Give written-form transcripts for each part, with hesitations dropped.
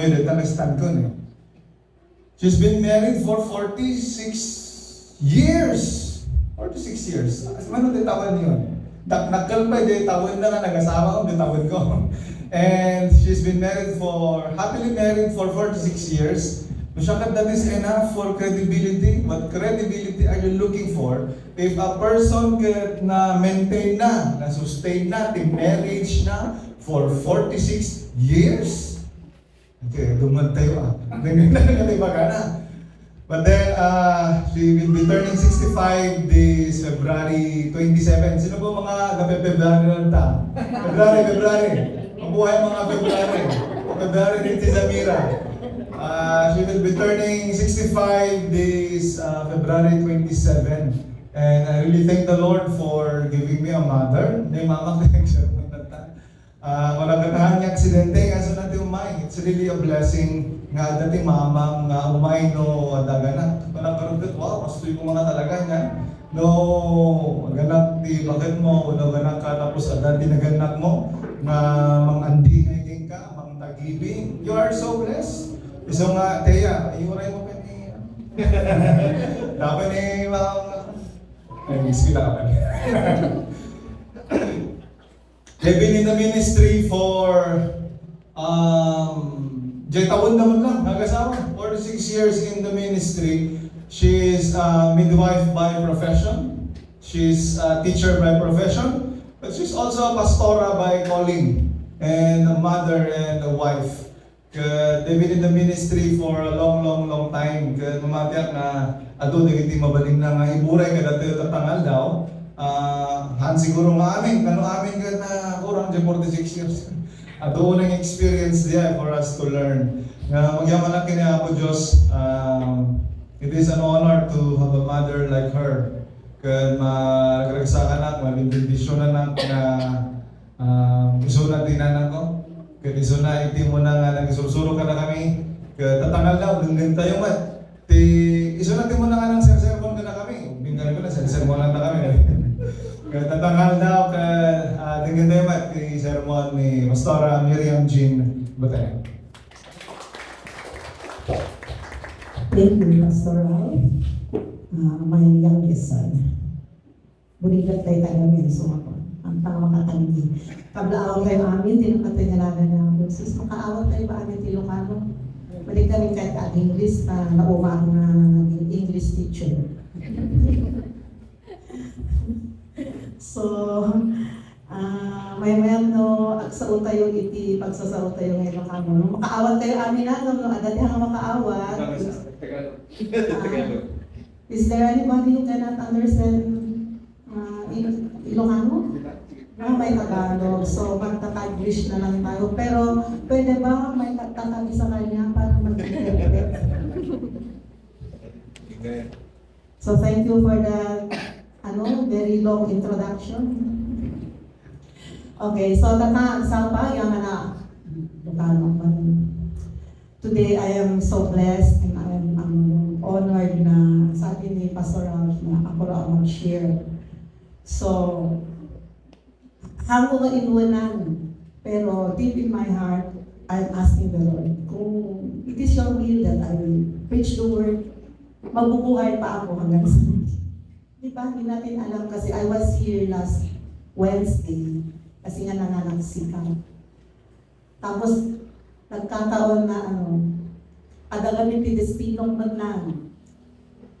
understand ko eh. She's been married for 46 years. 46 years. Ano din tawag niyo? Nakal pa din tawag na nga nag-asawa ko, tawag ko. And she's been happily married for 46 years. Masyakad that is enough for credibility. What credibility are you looking for? If a person na maintain na sustain na, marriage na for 46 years, okay, dumad tayo ganyan na nagkatiba ka na. But then, she will be turning 65 this February 27. Sino po mga February lang ta? February. Mabuhay mga February. February din si Zamira. She will be turning 65 this February 27. And I really thank the Lord for giving me a mother. Hindi mama ko yung siya. Walang katahan niya aksidente, kaso natin umay. It's really a blessing nga dati mamang nga umay no daganak. Panagkarugit, wow, pastoy ko mga talaga nga. No, ganak di bakit mo, no ganak ka tapos dati naganak mo, nga mang andi ngayon ka, mang tagibing. You are so blessed. Iso nga, Teya, iuray mo pa ni... Dapat ni mga... Ay, miss kita ka pa niya. They've been in the ministry for taon naman lang, nag-asawa. 46 years in the ministry. She's a midwife by profession. She's a teacher by profession. But she's also a pastora by calling. And a mother and a wife. They've been in the ministry for a long time. Mamatiyak na ato digiti mabaling na nga iburay kada tayo tatangal daw. Han siguro amin ka na kurang 46 years. Ato unang experience diya for us to learn. Nga magyaman lang kini ako Diyos. It is an honor to have a mother like her. Kaya magragsakan na, mabindisyon na iso na tinanan ko. Kaya iso na iti mo na nga nagsurusuro ka na kami. Kaya tatangal daw, dunggan tayo mat. Iso na mo na nga ng sermon ka na kami. Binggan ko na, sermon lang na kami. Kaya tatangal daw, kaya dunggan tayo mat. Kaya sermon ni Pastora Miriam Jean Batay. Thank you, Pastor Ralph. My youngest son. Bunigat tayo namin, so ako. Ang makatanggi. Kablaawag kayo amin, tinakatanyalaga na ako. Sus, makaawag tayo ba amin Ilocano? Balik kami kahit English na nauma ako na English teacher. So, may no, agsao tayo iti, pagsasao tayo ng Ilocano. Nung makaawag tayo amin na, no, dati hanga makaawag. Is there anybody who cannot understand Ilocano? May Tagalog, so magtataglish na lang tayo. Pero pwede ba may tatagi sa kanya para mag-interpret? So thank you for that very long introduction. Okay, so sapa yung Ilocano. Today I am so blessed and I am honored na sabi ni Pastor Ralph na ako raw mag-share. So, hanggang nga inuwanan, pero deep in my heart, I'm asking the Lord, kung it is your will that I will preach the word, mabubuhay pa ako hanggang sa di ba? Hindi natin alam kasi I was here last Wednesday, kasi nga nananagsikaw. Tapos, nagkataon na adagamit ni Despino maglang.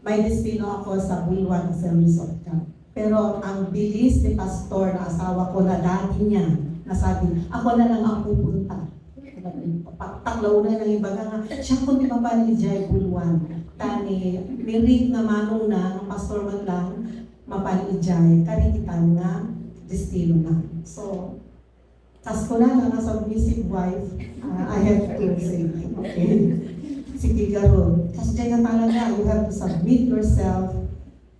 May Despino ako sa Bulwan sa resort camp. Pero ang bilis ni pastor na asawa ko na dati niya, nasabi, ako na lang ang pupunta. Taklaw na ng iba nga, siya ko di ba pa ni Jai Bulwan. Tani, nirig na manong na, ang pastor man lang, mapani Jai, karikitan nga, destino na. So, kas ko na lang, submissive wife, I have to say, okay, sige garo. Kasi dyan na talaga, you have to submit yourself,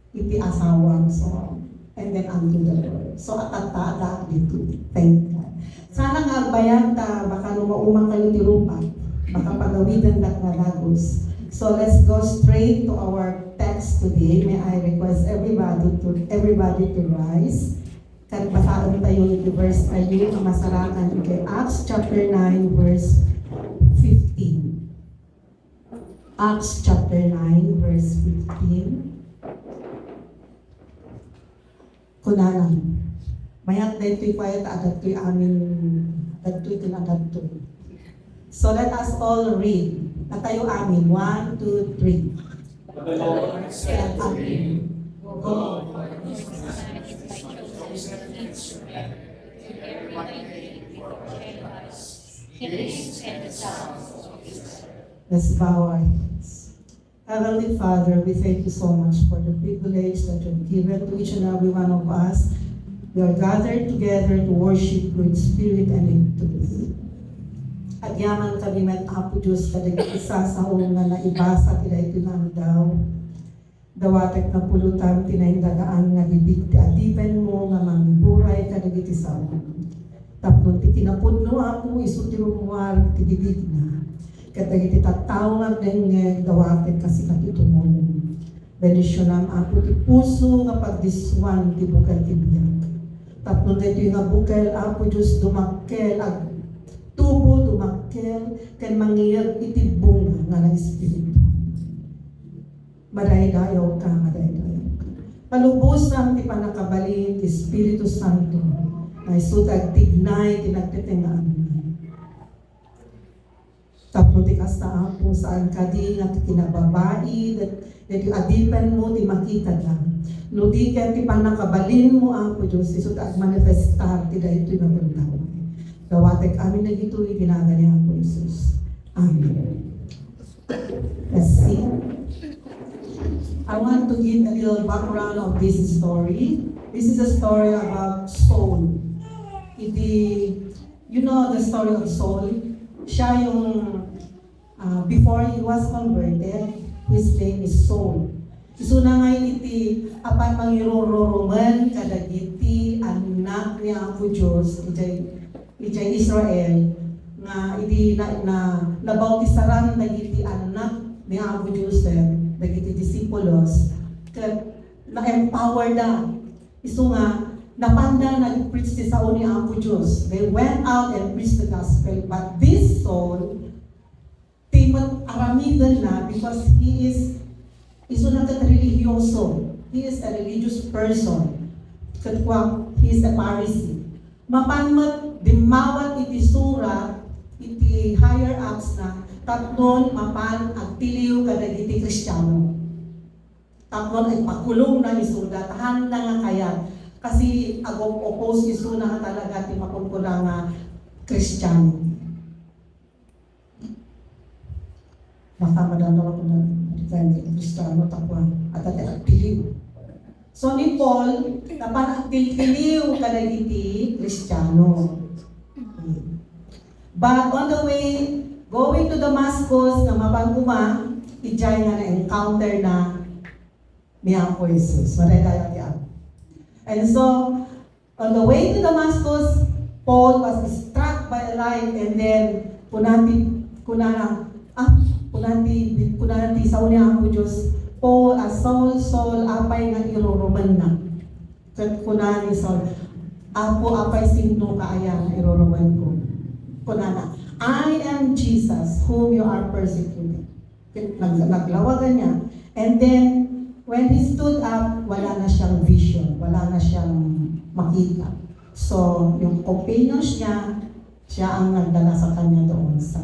iti asawang, so, and then unto the Lord. So, atata, dito. Thank God. Sana nga agbayan ta, baka lumaumang kayo ti rupa, baka pagawidan dak na dagos. So, let's go straight to our text today. May I request everybody to rise. Kahit basaan tayo yung verse tayo, ang masarakan kay Acts chapter 9, verse 15. Acts chapter 9, verse 15. Kunanan. Mayat na ito'y quiet adat ko'y amin, adat ko'y tinadat to. So let us all read. Natayo amin. 1, 2, 3. The Lord said to me, Go, kings and the sons of Israel. Let's bow our heads. Heavenly Father, we thank you so much for the privilege that you've given to each and every one of us. We are gathered together to worship you in spirit and in truth. At yaman kami met Apo Diyos kadag isa sa una na ibasa tinay tinang daw. Dawatek na pulutan tinay-dagaan nga bibig ti adipen mo nga mangburay kadag iti sa tapno ti kinapudno Apo isu ti rumuar ti bibig na. Kadag iti tattao nga dengeg dawatek kasi katitumon. Bendisyonam Apo ti puso nga pagdiswan ti bukal ti biyak. Tapno dito nga bukal Apo Diyos dumakkel ag tubo dumakkel ken mangiyag iti bunga nga ng Espiritu. Madaydayaw ka, madaydayaw ka. Palubusan ti panakabalin ti Espiritu Santo na isutag tignay tinagtitingaan mo. Tapno ti kasta Apo saan ka di nga kinababai that yung adipan mo ti makita lang. No di ka ti panakabalin mo Apo Diyos isutag manifestar ti dahito yung nabundaw. Dawatek amin na gito'y ginagalihan po, Jesus. Amen. Let's see. I want to give a little background of this story. This is a story about Saul. You know the story of Saul? Siya yung, before he was converted, his name is Saul. Isu na nga iti, apan mangirororoman kadagiti, anak niya Apo Diyos, ijay Israel nga iti na nabautisaran dagiti anak ni Apo Joseph dagiti disipulos ket na-empower da isu nga napanda nag-preach ti sao ni Apo Dios. They went out and preached the gospel, but this Saul timot aramidan na because he is isu na ket religyoso. He is a religious person. Katwa, he is a Pharisee. Mapanmat dimawat iti surat iti higher ups na tatlon mapan agtiliw kadagiti Kristiyano. Tatlon ay pakulong na isuda tahan na nga kayat kasi agop oppose isu na talaga ti makunkuna nga Kristiyano. Baka madanaw ko na defend Kristiyano tapwa at ati agtiliw. So ni Paul, napan agtiliw kadagiti Kristiyano. But on the way, going to Damascus, na mapanguma, ijay nga na-encounter na ni Apo Jesus. Maray tayo. And so, on the way to Damascus, Paul was struck by a light and then kunanti sa unya Apo Diyos, Paul, Saul, apay nga iroroman na. Kunani Saul, Apo, apay sino kaaya nga iroroman ko. Kunana, I am Jesus whom you are persecuting. Naglawagan niya. And then, when he stood up, wala na siyang vision, wala na siyang makita. So, yung companions niya, siya ang nagdala sa kanya doon sa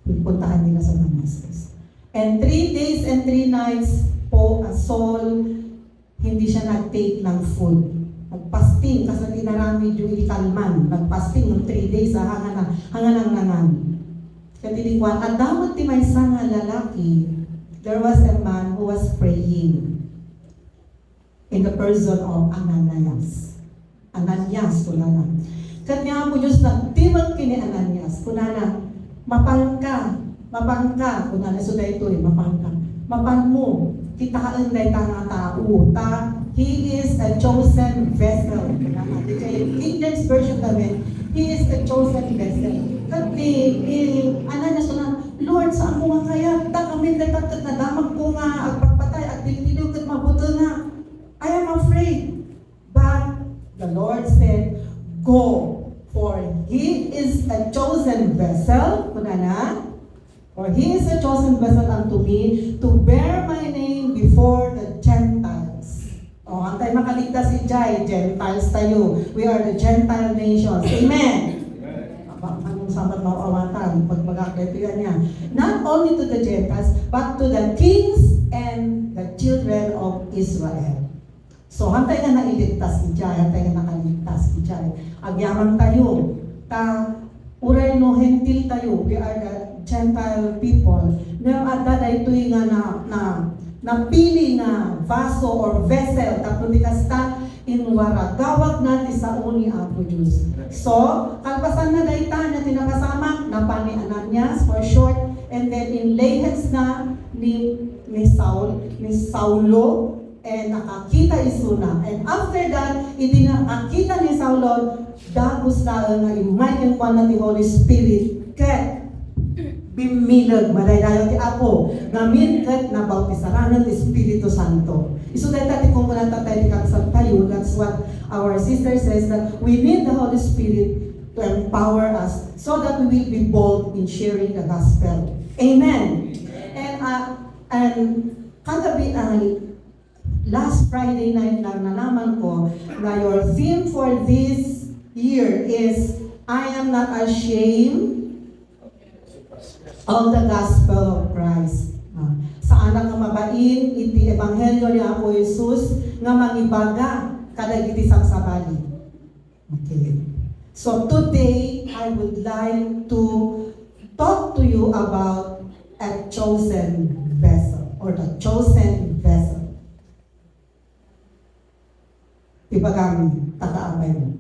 pupuntahan nila sa Damascus. And 3 days and 3 nights po, Saul, hindi siya nag-take ng food. Nag-fasting, kasi tinarami yung ikalman. Nag-fasting ng 3 days, hangan nangan. Katilikuan, at dapat ti may nga lalaki, there was a man who was praying in the person of Ananias. Ananias, kunana. Kanya po Diyos nagtibag kini Ananias, kunana, mapangka, kunana, so dahito mapangka. Mapan mo, kitaan na nga tao, he is a chosen vessel. King James Version kami, he is a chosen vessel. Kasi, Ananias na, Lord, saan ko nga kaya? Kami na damag ko nga, agpagpatay, at dililiw kat mabuto nga. I am afraid. But the Lord said, go, for he is a chosen vessel, kunana, For he is a chosen vessel unto me to bear my name before the Gentiles. O, antay makaligtas si Jai, Gentiles tayo. We are the Gentile nations. Amen! Anong sabat mawawatan pag magkakaibigan niya? Not only to the Gentiles, but to the kings and the children of Israel. So, hantay nga nailigtas si Jai, hantay nga nakaligtas si Jai. Agyaman tayo, uray no hentil tayo, we are the Gentile people. Ngayon at daytoy nga napili nga vaso or vessel, tapos di kasta inwara, gawag natin sa uni Apo Diyos. So, kalpasan na dayta na tinakasama, napani Ananias for short, and then in hands na ni Saulo, and nakakita isuna. And after that, hindi nakakita ni Saulo, dagos na nga imayin ko na ti Holy Spirit, ket bimilag, madaydayo ti Apo, ngamin ket na bautisaran ti Espiritu Santo. Iso dahil tati kung muna tatay di kakasal tayo, that's what our sister says, that we need the Holy Spirit to empower us so that we will be bold in sharing the gospel. Amen. And kagabi last Friday night lang nalaman ko na your theme for this year is I am not ashamed of the gospel of Christ. Sa anak nga mabain, iti ebanghelyo ni Apo Jesus nga mangibaga kadagiti sagsabali. Okay. So today, I would like to talk to you about a chosen vessel or the chosen vessel. Ibagang takaamay mo.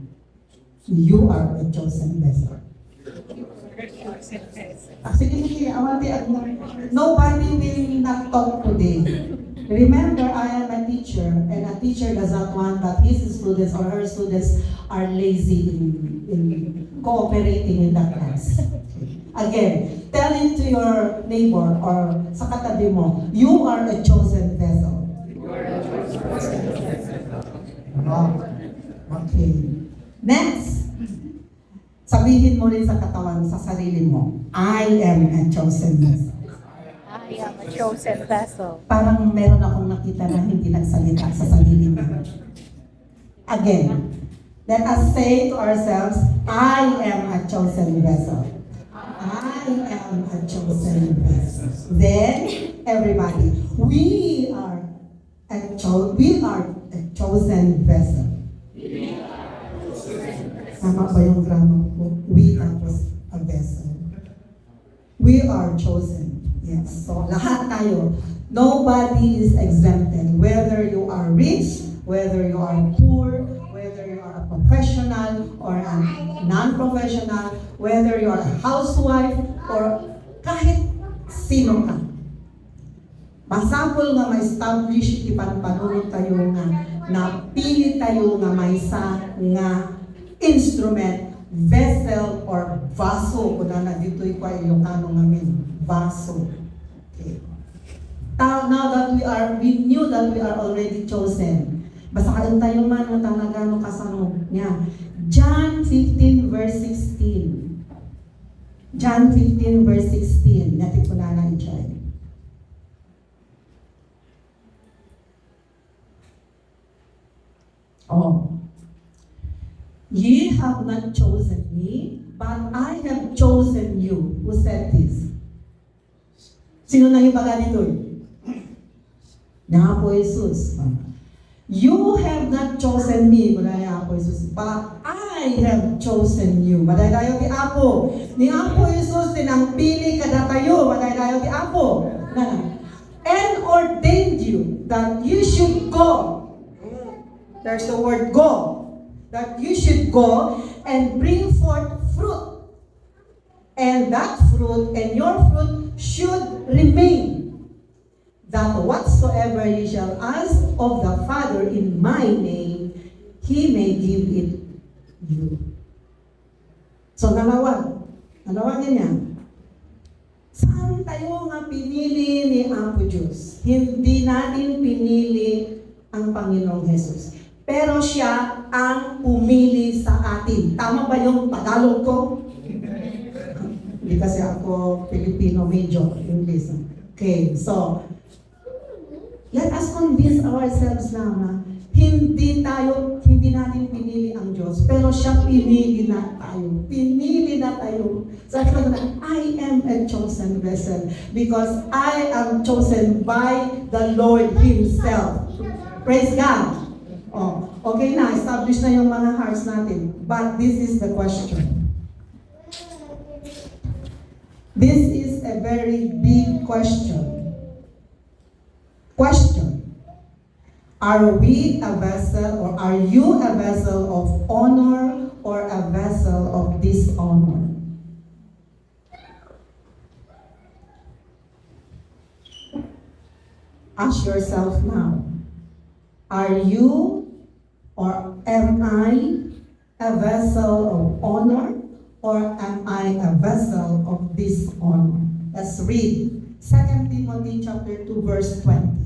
You are a chosen vessel. Sige, nobody will not talk today. Remember, I am a teacher, and a teacher does not want that his students or her students are lazy in cooperating in the class. Again, tell it to your neighbor or sa katabi mo, you are a chosen vessel. Okay. Next. Sabihin mo rin sa katawan, sa sarili mo, I am a chosen vessel. I am a chosen vessel. Parang meron akong nakita na hindi nagsalita sa sarili mo. Again, let us say to ourselves, I am a chosen vessel. I am a chosen vessel. Then, everybody, we are a chosen vessel. Tama ba yung grammar ko? We are a vessel. We are chosen. Yes. So, lahat tayo. Nobody is exempted. Whether you are rich, whether you are poor, whether you are a professional or a non-professional, whether you are a housewife or kahit sino ka. Masapol nga ma-establish ipanpanunod tayo nga napili tayo nga maysa nga instrument, vessel, or vaso. Kung na dito'y kwa Ilocano ngamin, vaso. Okay. Now that we knew that we are already chosen. Basta kalang tayo man ng tanagano kasano niya. John 15 verse 16. John 15 verse 16. Natin ko na i-try. Oh. Ye have not chosen me, but I have chosen you. Who said this? Sino na yung baga nito? Na po Jesus. You have not chosen me, Madaya Apo Jesus, but I have chosen you. Madaya ti Apo. Ni Apo Jesus, tinangpili kada tayo. Madaya ti Apo. And ordained you that you should go. There's the word go. That you should go and bring forth fruit. And that fruit and your fruit should remain. That whatsoever ye shall ask of the Father in my name, He may give it you. So nalawagin niya. Saan tayo nga pinili ni Apo Diyos? Hindi natin pinili ang Panginoong Jesus. Pero siya ang pumili sa atin. Tama ba yung Tagalog ko? Hindi kasi ako Filipino major, English. Okay, so, let us convince ourselves na hindi natin pinili ang Diyos, pero siya pinili na tayo. Pinili na tayo. Sabi ko na, I am a chosen vessel because I am chosen by the Lord Himself. Praise God. Oh, okay na, establish na yung mga hearts natin. But this is the question. This is a very big question. Question. Are we a vessel or are you a vessel of honor or a vessel of dishonor? Ask yourself now. Are you or am I a vessel of honor or am I a vessel of dishonor? Let's read 2 Timothy chapter 2 verse 20.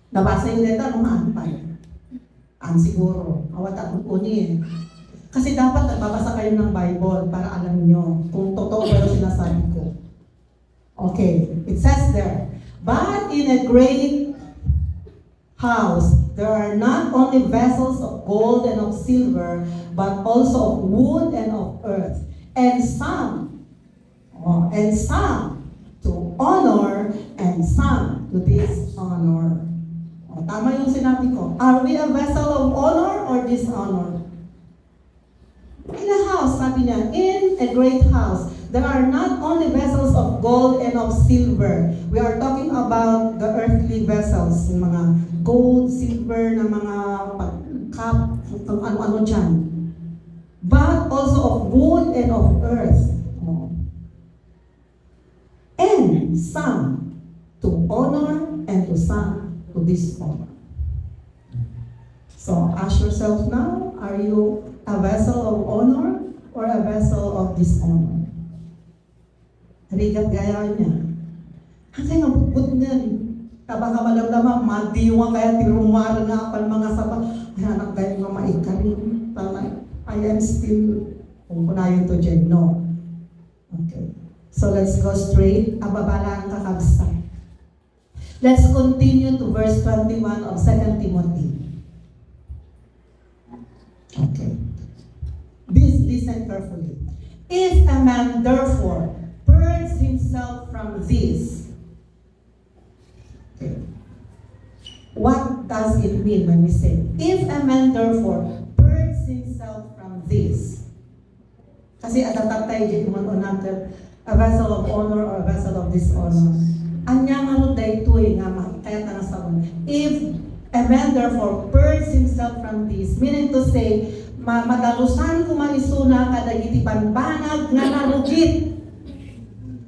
Nabasa yung letter ng antay. Siguro. Awat akong kunin. Kasi dapat nagbabasa kayo ng Bible para alam nyo kung totoo ba yung sinasabi ko. Okay. It says there, but in a great house, there are not only vessels of gold and of silver, but also of wood and of earth. And some to honor and some to dishonor. Tama yung sinabi ko. Are we a vessel of honor or dishonor? In a house, sabi niya, in a great house, there are not only vessels of gold and of silver. We are talking about the earthly vessels, yung mga gold, silver, na mga cup, ano-ano dyan. But also of wood and of earth. And some to honor and to some to dishonor. So ask yourself now, are you a vessel of honor or a vessel of dishonor? Harigat gaya niya. Kasi nga bukod niya. Kabaka malamdaman, madiwa kaya tirumara nga pal mga sapat. Ay anak gaya nga maikarin. I am still, kung kunayon to dyan, no. Okay. So let's go straight. Ababala ang kakabsa. Let's continue to verse 21 of 2 Timothy. Okay. Listen carefully. If a man therefore purge himself from this. Okay. What does it mean when we say, if a man therefore purge himself from this? Kasi atatatay dyan kung natin, a vessel of honor or a vessel of dishonor. Anya nga ro daytoy nga kaya nga sabon. If a man therefore purge himself from this, meaning to say, madalusan ko maisuna kadagiti panbanag nga narugit.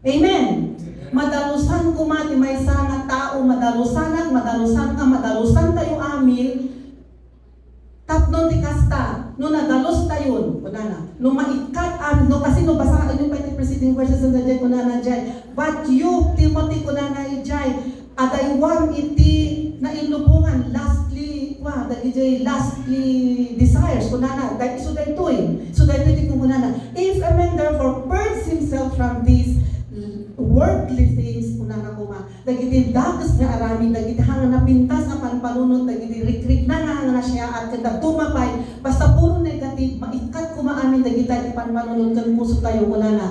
Amen. Madalusan ko mati may nga tao, madalusan tayo amin. Tapnon ti kasta, no nadalos tayo, kunana, no maikat no kasi no basa ano pa ti preceding verses na dyan, kunana dyan. But you, Timothy, kunana ijay, adaywang iti na inlubungan, lastly desires, kunana, so dahito ti kunana. If a man therefore purge himself from these worldly things, kunana kuma, dagiti dagas nga arami, dagiti hanga na pintas na panpanunod, dagiti rikrik na nga na siya at kada tumapay, basta puro negative, maikat kumaamin, dagiti panpanunod kan puso tayo, kunana.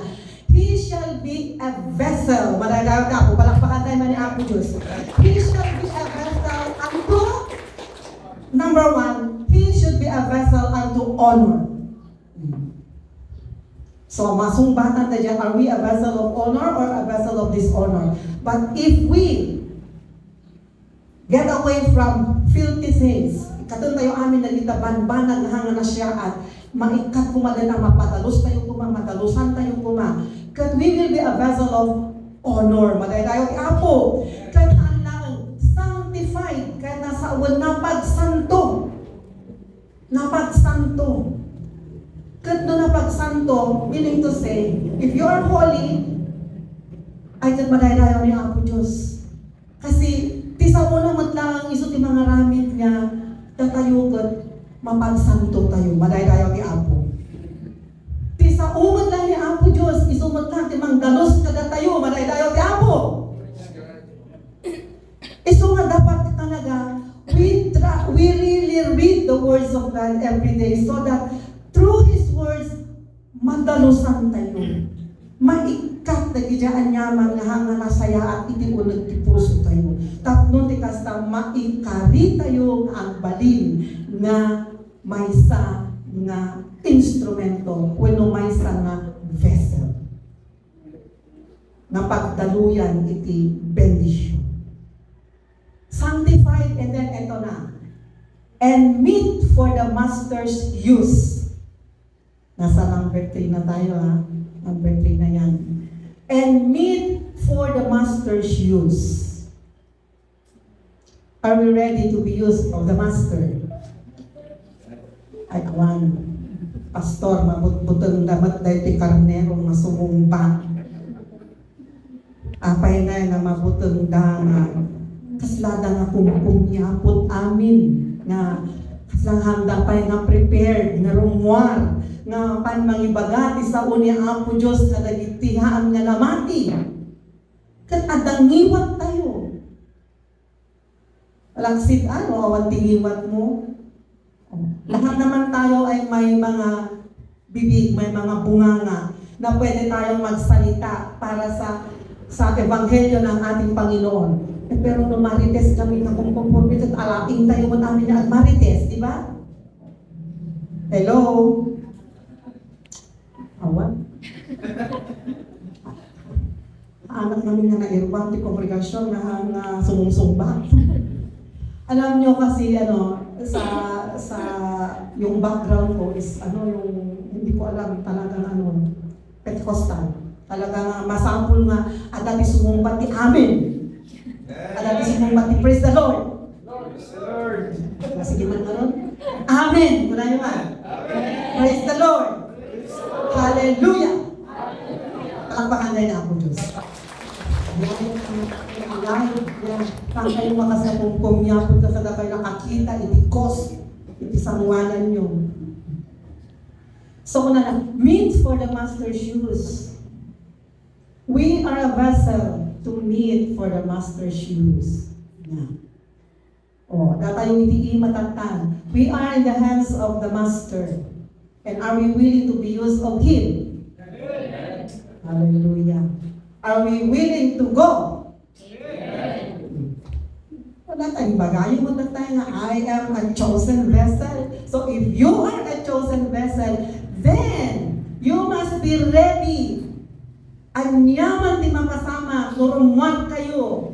He shall be a vessel, madagaw ka po, palakpakan tayo man ni Apo Diyos. He shall be a vessel unto, number one, he should be a vessel unto honor. So, masumbatan na dyan, are we a vessel of honor or a vessel of dishonor? But if we get away from filthy things, katun tayo amin na banbanag na hanga na siya at maikat kumagan na mapadalos tayo madalusan tayo kat we will be a vessel of honor. Maday tayo Apo. Kat ang lang sanctified, kat nasa napagsanto. Kat no napagsanto, meaning to say, if you are holy, ay kat madaydayo ni Apo Diyos. Kasi, ti sa unang matlang iso ti mga ramit niya, tatayo kat mapagsanto tayo, madaydayo ni Apo. Ti sa words of God every day so that through His words, madalusan tayo. Maikat na gidaan nyaman nga nga nasaya at iti unag ti puso tayo. Tapno ti kasta maikari tayo nga ang balin nga maysa nga instrumento wenno maysa nga vessel. Nga pagdaluyan iti bendition. Sanctified, and then eto na. And meet for the master's use. Nasa number 3 na tayo ha. Number 3 na yan. And meet for the master's use. Are we ready to be used of the master? Ay, awan. Pastor, mabutbutang damat dahil ti karnero masumumba. Apay na mabutang dama. Kaslada nga pumapumyapot amin. Nga kaslang handa pa nga prepared, nga rumuar. Nga pan mangibagati sa uni Apo Diyos na nagitihaan nga namati. Kat adangiwat tayo. Laksit awan tingiwat mo. Lahat naman tayo ay may mga bibig, may mga bunganga na pwede tayong magsalita para sa ebanghelyo ng ating Panginoon. Pero nung marites kami na kung at alaking tayo mo namin na marites, di ba? Hello? Awan? Anak namin na nairwang di kongregasyon na sumungsumba. Alam nyo kasi sa yung background ko is yung hindi ko alam talagang Pentecostal. Talagang masample nga at dati sumumbat ni Amen. At dati sumumbat ni Praise the Lord. Praise the Lord. Sige man karon. Amen. Kuna nyo man. Praise the Lord. Hallelujah. Palakpakan na ako Diyos. Kang kayo makasapungkong niya kung kasada kayo nakakita, itikos, itisanguanan nyo. So kuna na, meet for the master's use. We are a vessel to meet for the master's use. Yeah. Datayong hindi matatan. We are in the hands of the master. And are we willing to be used of Him? Amen. Hallelujah. Are we willing to go? Wala tayong bagay. Yung tayo nga, I am a chosen vessel. So if you are a chosen vessel, then you must be ready. Anyaman di mapasama, kurumuan kayo.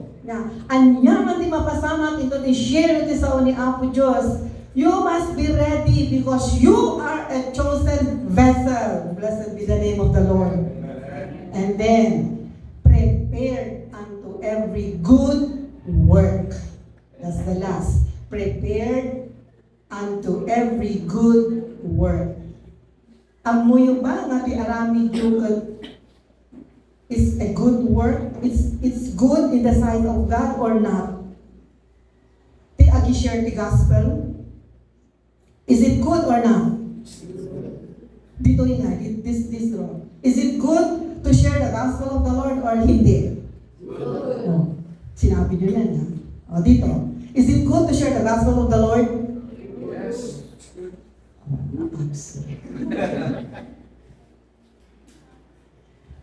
Anyaman di mapasama, ito di share ito sa ni Apo Diyos. You must be ready because you are a chosen vessel. Blessed be the name of the Lord. And then, prepared unto every good work. That's the last. Prepared unto every good work. Amuyo ba nga di arami jugad is a good work? It's good in the sight of God or not? Ti agi share the gospel? Is it good or not? Dito nga, this wrong. Is it good to share the gospel of the Lord or hindi? Good. Sinabi nyo yan, ha? Dito. Is it good to share the gospel of the Lord? Yes.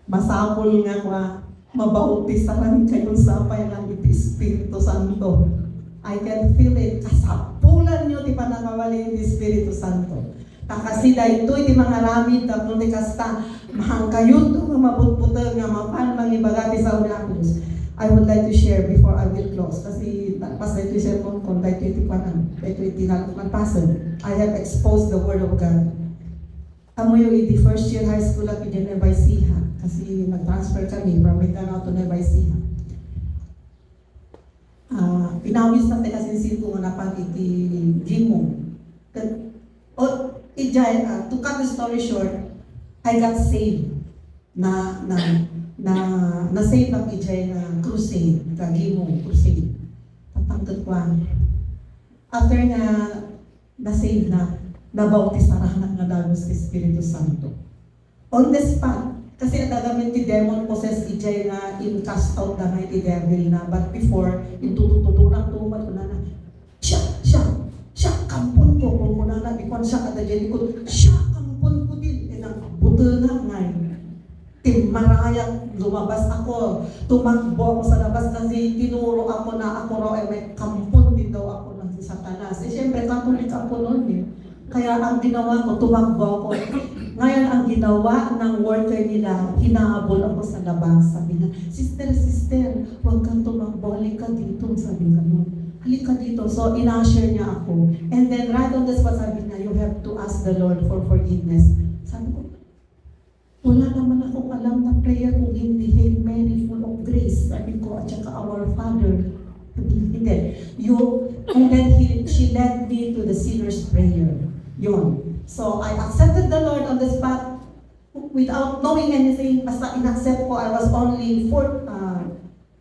Masapol nga mabautisaran kayong sapay ng Espiritu Santo. I can feel it. Kasapulan nyo ti panakawali ng Espiritu Santo. Takasida ito iti mga ramid tapno ti kasta mahangkayot nga mabutbutang nga mapan mangibagati sa una Diyos. I would like to share before I will close. Kasi pas dito share ko kung dito iti panan. Dito iti nagpasan. I have exposed the Word of God. Amo yung iti first year high school at iti Nueva Ecija. Kasi nag-transfer kami from Mindanao to Nueva Ecija. Pinawis na tayo kasi sito nga napan iti Gimong. To cut the story short, I got saved. Na-save ang ijay na crusade, Gimong crusade. Tatanggat ko after na-save nabautisarahan na dagos ti Espiritu Santo. On the spot, kasi nagagamit ti demon possessed ijay na in-cast out na ti devil na. But before, in tututunan tumat ko na siya, kampon ko, kung siya kada dyan ko, siya kampon ko din, buto na ngay. Timarayak, lumabas ako, tumakbo ako sa labas kasi tinuro ako na ako raw ay may kampon din daw ako ng Satanas. Siyempre, Catholic ako noon eh. Kaya ang ginawa ko, tumakbo ako. Ngayon, ang ginawa ng worker nila, hinahabol ako sa labas. Sabi niya, sister, huwag kang tumakbo, halika dito. Sabi nga nun, halika dito. So, in-usher niya ako. And then, right on the spot, sabi niya, you have to ask the Lord for forgiveness. Sabi ko, wala naman akong alam na prayer kung hindi Hail Mary, full of grace. Sabi ko, at saka our Father. Hindi. And then she led me to the sinner's prayer. Yun. So, I accepted the Lord on the spot without knowing anything. Basta in-accept ko, I was only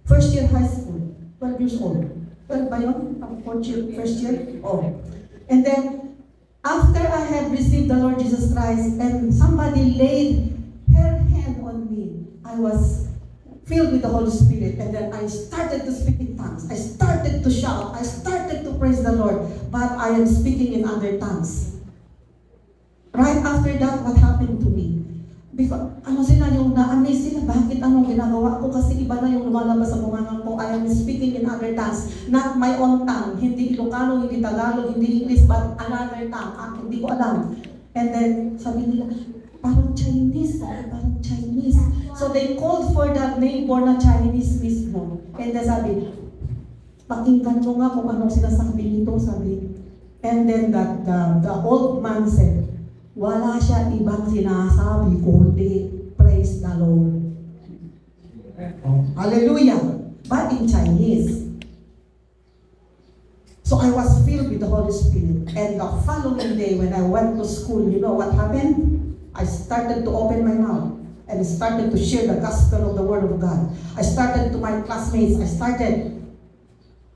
first year high school. 12 years old. 12 ba yun? First year? Oh. And then, after I had received the Lord Jesus Christ and somebody laid her hand on me, I was filled with the Holy Spirit, and then I started to speak in tongues. I started to shout. I started to praise the Lord, but I am speaking in other tongues. Right after that, what happened to me? Because, yung na-amaze sila, bakit anong ginagawa ko? Kasi iba na yung lumalabas sa bungangan ko. I am speaking in other tongues, not my own tongue. Hindi Ilocano, hindi Tagalog, hindi English, but another tongue. Hindi ko alam. And then, sabi nila, parang Chinese. So they called for that neighbor na Chinese mismo. And then sabi, pakinggan mo nga kung anong sinasabi nito, sabi. And then the old man said, wala siya ibang sinasabi kundi praise the Lord. Hallelujah! But in Chinese. So I was filled with the Holy Spirit. And the following day when I went to school, you know what happened? I started to open my mouth and started to share the gospel of the Word of God. I started to my classmates.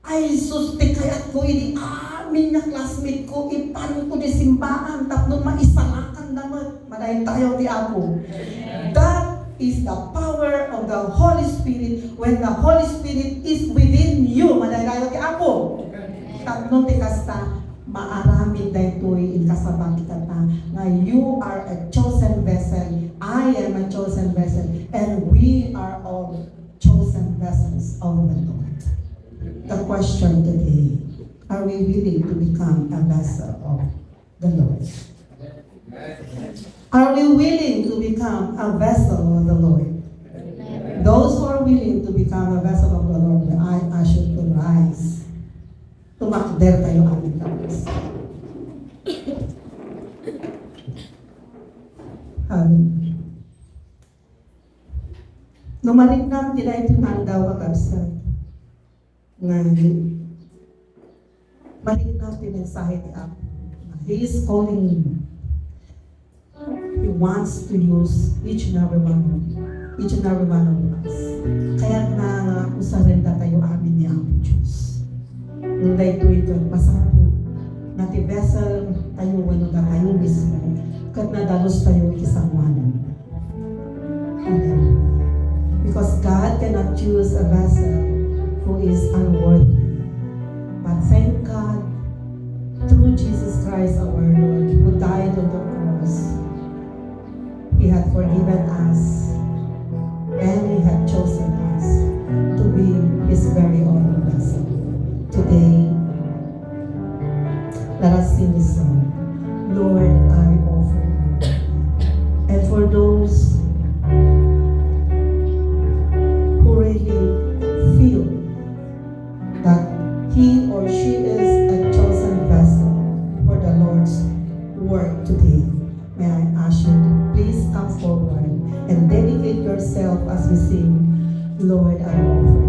Ay sus, kayat ko ini amin na classmate ko, ipan ko di simbaan, tapno maisalakan naman. Madahin tayo ti Apo. That is the power of the Holy Spirit. When the Holy Spirit is within you, madahin tayo ti Apo. Tapno ti kasta, maarami daytoy kasabang kita na you are a chosen vessel, I am a chosen vessel, and we are all chosen vessels of the Lord. The question today, are we willing to become a vessel of the Lord? Are we willing to become a vessel of the Lord? Those who are willing to become a vessel of the Lord, I ask you to rise. Tumakder tayo aming tapos. Numarik-nam tila ito nandaw kakabsat. Ngayon, marik-nam tinensahe ti Apo. He is calling you. He wants to use each and every one of us. Kaya na usarenda tayo amin ni Apo Diyos. Nunday ito, masapo. Nati vessel tayo, wano ka tayo mismo. Kat nadalos tayo ikisamuanan. Because God cannot choose a vessel who is unworthy. But thank God, through Jesus Christ our Lord, who died on the cross, He had forgiven us, and He had chosen us to be His very own vessel. Today, let us sing this song. Lord, I offer you. And for those who really feel that he or she is a chosen vessel for the Lord's work today, may I ask you to please come forward and dedicate yourself as we sing, Lord, I offer you.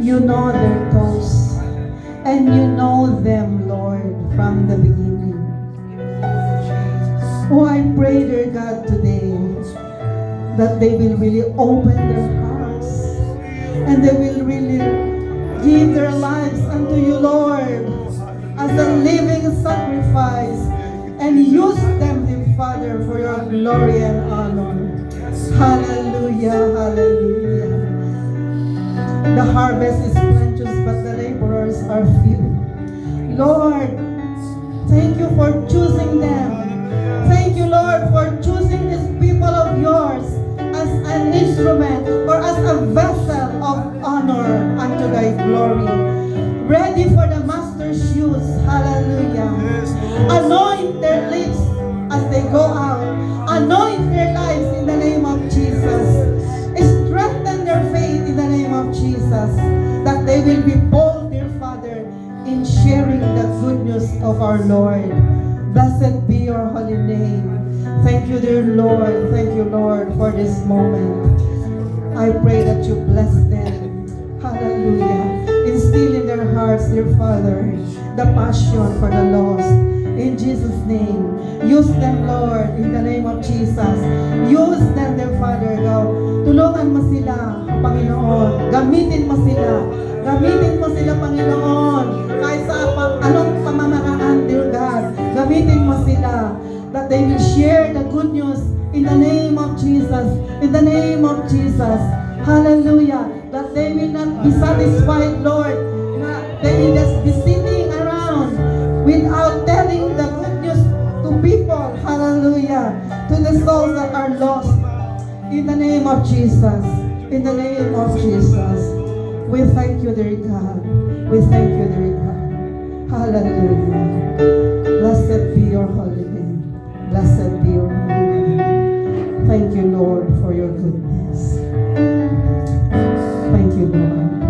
You know their thoughts. And you know them, Lord, from the beginning. Oh, I pray, dear God, today that they will really open their hearts and they will really give their lives unto you, Lord, as a living sacrifice, and use them, dear Father, for your glory and honor. Hallelujah, hallelujah. The harvest is plenteous, but the laborers are few. Lord, thank you for choosing them. Thank you, Lord, for choosing these people of yours as an instrument or as a vessel of honor unto thy glory. Ready for the master's use. Hallelujah. Anoint their lips as they go out. Anoint their lives in the name of Jesus. Strengthen their faith in the name of Jesus, that they will be bold, dear Father, in sharing the good news of our Lord. Blessed be your holy name. Thank you, dear Lord. Thank you, Lord, for this moment. I pray that you bless them. Hallelujah. Instill in their hearts, dear Father, the passion for the lost. In Jesus' name. Use them, Lord, in the name of Jesus. Use them, dear Father, God. Tulungan mo sila, Panginoon. Gamitin mo sila. Gamitin mo sila, Panginoon. Kahit sa anong pamamaraan, dear God. Gamitin mo sila. That they will share the good news in the name of Jesus. In the name of Jesus. Hallelujah. That they will not be satisfied, Lord. They will just be sitting around without telling the good news to people. Hallelujah. To the souls that are lost. In the name of Jesus. In the name of Jesus. We thank you, dear God. We thank you, dear God. Hallelujah. Blessed be your holy name. Blessed be your holy name. Thank you, Lord, for your goodness. Thank you, Lord.